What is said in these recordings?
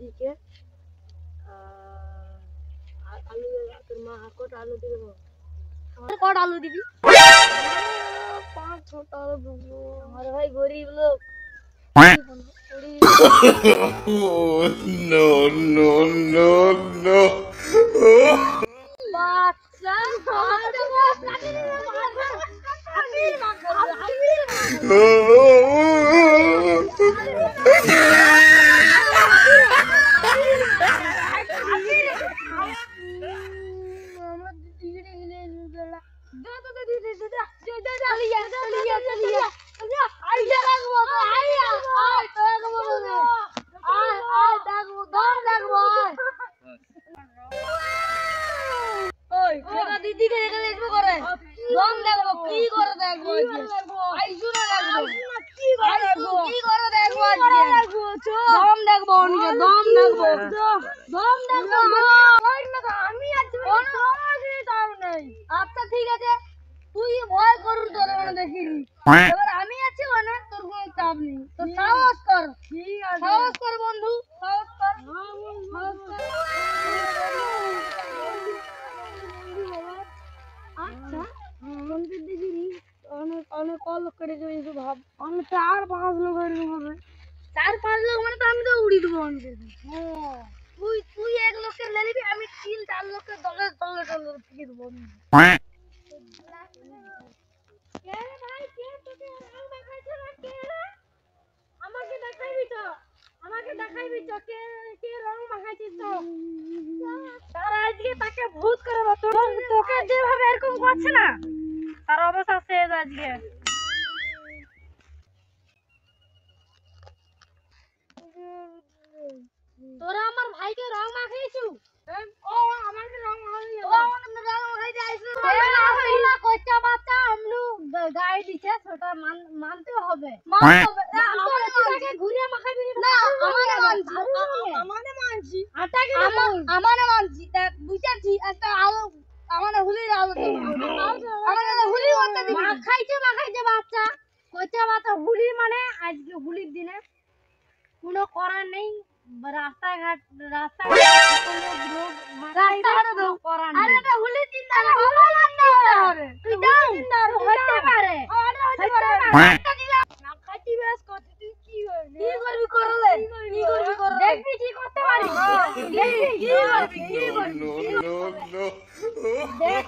দিকে আলু তোর মা কত আলু দিবে কত আলু দিবি 5-6টা আলু দেবো আমার ভাই গরিব লোক No, no, no, no. বাচ্চা আচ্ছা ঠিক আছে তুই ভয় করুন তোর মানে দেখিনি এবার আমি আছি মানে তোর কোনো চাপ নেই তো সাহস কর ঠিক আছে সাহস কর বন্ধু সাহস কর আচ্ছা মন্দির দিদি অনেক অনেক কল করে গেছে ভাব অনেক 4-5 লোক হবে 4-5 লোক মানে তো আমি তো উড়ি দেবো অনেক তুই এক লোককে লে নিবি আমি 3-4 লোককে দলে দলে দলে থেকে দেবো আমাকে দেখাইবি তো কে রং মাখাইছিস তো তার আজকে তাকে ভূত করে তোকে যেভাবে এরকম করছে না তার অবস্থা শেষ আজকে তোরা আমার ভাইকে রং মাখাইছু ও আমাকে রং মাখাইছে ও আমাকে রং মাখাইতে আইছো না কচ্চা বাচ্চা আমলু গায়ে দিছে সেটা মানতে হবে আমাকে ঘুরিয়ে মাখাবি না আমারে মানছি আটাকে আমারে মানছি দেখ বুঝাচ্ছি একটা আলো আমারে হুলির আলো আমারে হুলি করতে দিবি মাখাইছে বাচ্চা কচ্চা বাচ্চা হুলি মানে আজকে হুলির দিনে কোনো করার নেই রাস্তাঘাট আরে এটা হুলি চিন্তা হবে তুই যাও হতে পারে না খাইতি বেশ করতে তুই কি করবি করলে দেখবি কি করতে পারি কি করবি দেখ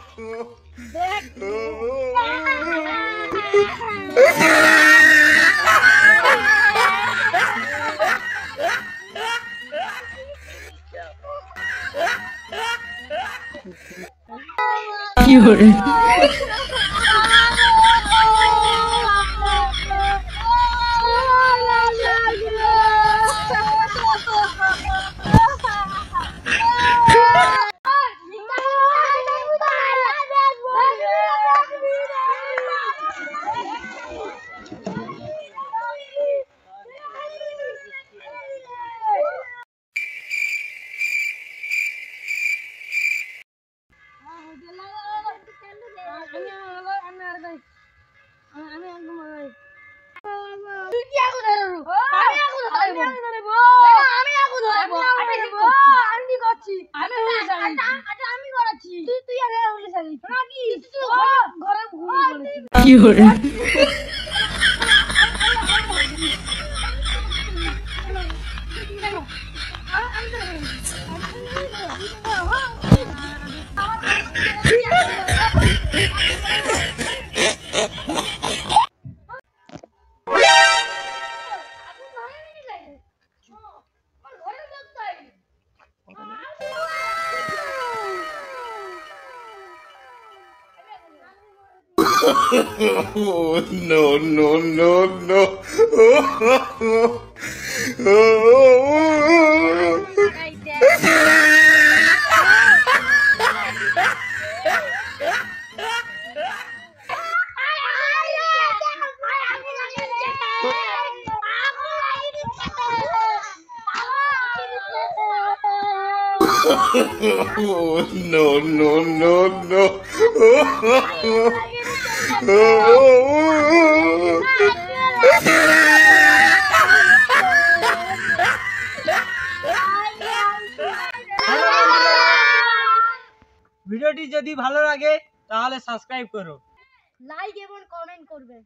No, no, no, no. No, no, no, no. ভিডিওটি যদি ভালো লাগে তাহলে সাবস্ক্রাইব করো। লাইক এবং কমেন্ট করবে।